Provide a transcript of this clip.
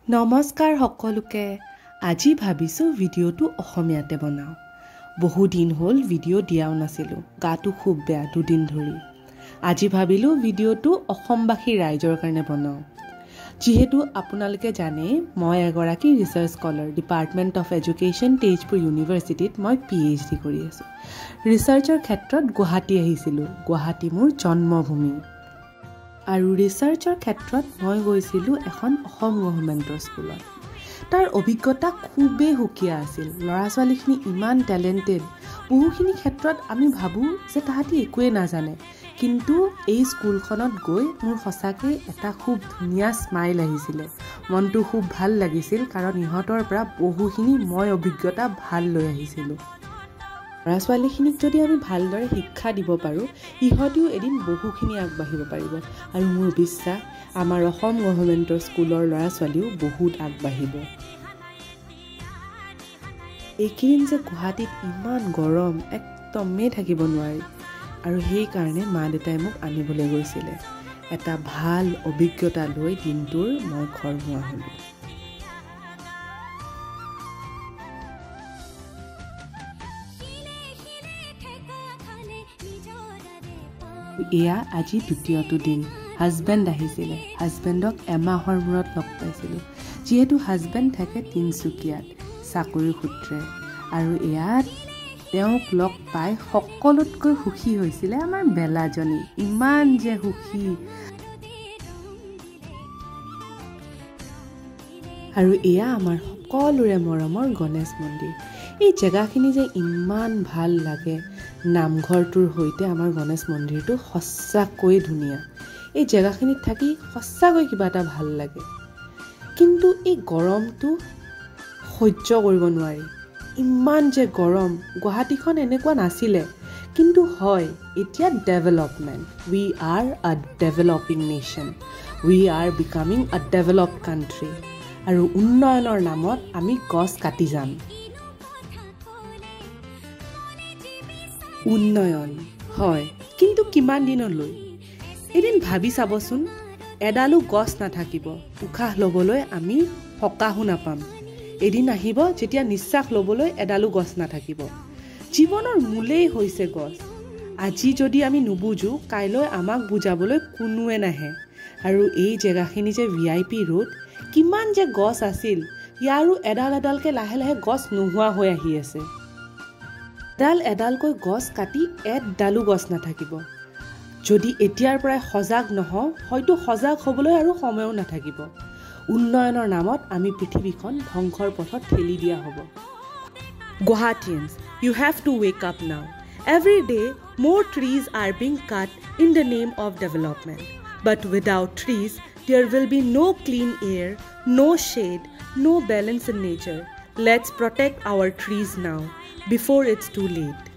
নমস্কাৰ সকলোকে আজি ভাবিছো ভিডিওটো অসমীয়াতে বনাও বহু দিন হল ভিডিও দিয়াও নাছিলো গাটো খুব বেয়া দুদিন ধৰি আজি ভাবিলো ভিডিওটো অসমবাসী ৰাইজৰ কাৰণে বনাও যেহেতু আপোনালোকে জানে মই এগৰাকী research scholar department of education Tezpur ইউনিভাৰ্চিটিত মই পিএইচডি কৰি আছো ৰিসাৰ্চৰ ক্ষেত্ৰত গুৱাহাটী আহিছিলো গুৱাহাটী মোৰ জন্মভূমি আৰু ৰিসাৰ্চৰ ক্ষেত্ৰত মই গৈছিলো এখন অসম গভৰ্ণমেণ্টৰ স্কুলত তাৰ অভিজ্ঞতা খুবেই হুকিয়া আছিল লৰাছোৱালীখিনি ইমান টেলেন্টেড বহুখিনি ক্ষেত্ৰত আমি ভাবো যে তাহাঁতি একোৱে নাজানে কিন্তু এই স্কুলখনত গৈ মোৰ সঁচাকে এটা খুব ধুনীয়া স্মাইল আহিছিল মনটো খুব ভাল লাগিছিল কাৰণ ইহঁতৰ পৰা বহুখিনি মই অভিজ্ঞতা ভাল লৈ আহিছিলো লৰাছোৱালীখিনিক যদি আমি ভালদৰে শিক্ষা দিব পাৰো ইহঁতিও এদিন বহুখিনি আগবাঢ়িব পাৰিব আৰু মোৰ বিশ্বাস আমাৰ অসম গভৰ্ণমেণ্টৰ স্কুলৰ লৰাছোৱালীও বহুত আগবাঢ়িব এইকেইদিন যে গুৱাহাটীত ইমান গৰম একদমেই থাকিব নোৱাৰি আৰু সেই কাৰণে মা দেউতাই মোক আনিবলৈ গৈছিলে এটা ভাল অভিজ্ঞতা লৈ দিনটোৰ মই ঘৰ মোৱা হলো এয়া আজি দ্বিতীয়টো দিন হাজবেণ্ড আহিছিলে হাজবেণ্ডক এমাহৰ মূৰত লগ পাইছিলো যেহেতু হাজবেণ্ড থাকে তিনচুকীয়াত চাকৰি সূত্ৰে আৰু ইয়াত তেওঁক লগ পাই সকলোতকৈ সুখী হৈছিলে আমাৰ বেলাজনী ইমান যে সুখী আৰু এয়া আমাৰ সকলোৰে মৰমৰ গণেশ মন্দিৰ এই জেগাখিনি যে ইমান ভাল লাগে নামঘৰটোৰ সৈতে আমাৰ গণেশ মন্দিৰটো সঁচাকৈ ধুনীয়া এই জেগাখিনিত থাকি সঁচাকৈ কিবা এটা ভাল লাগে কিন্তু এই গৰমটো সহ্য কৰিব নোৱাৰি ইমান যে গৰম গুৱাহাটীখন এনেকুৱা নাছিলে কিন্তু হয় এতিয়া ডেভেলপমেণ্ট উই আৰ আ developing nation we are becoming a developed country আৰু উন্নয়নৰ নামত আমি গছ কাটি যাম উন্নয়ন হয় কিন্তু কিমান দিনলৈ এদিন ভাবি চাবচোন এডালো গছ নাথাকিব উশাহ ল'বলৈ আমি সকাহো নাপাম এদিন আহিব যেতিয়া নিশ্বাস ল'বলৈ এডালো গছ নাথাকিব জীৱনৰ মূলেই হৈছে গছ আজি যদি আমি নুবুজো কাইলৈ আমাক বুজাবলৈ কোনোৱে নাহে আৰু এই জেগাখিনি যে VIP ৰোড কিমান যে গছ আছিল ইয়াৰো এডাল এডালকে লাহে লাহে গছ নোহোৱা হৈ আহি আছে এডালকৈ গছ কাটি এডালো গছ নাথাকিব যদি এতিয়াৰ পৰাই সজাগ নহওঁ হয়তো সজাগ হ'বলৈ আৰু সময়ও নাথাকিব উন্নয়নৰ নামত আমি পৃথিৱীখন ধ্বংসৰ পথত ঠেলি দিয়া হ'ব Guwahatians, you have to wake up now. Every day, more trees are being cut in the name of development. But without trees, there will be no clean air, no shade, no balance in nature. Let's protect our trees now, before it's too late.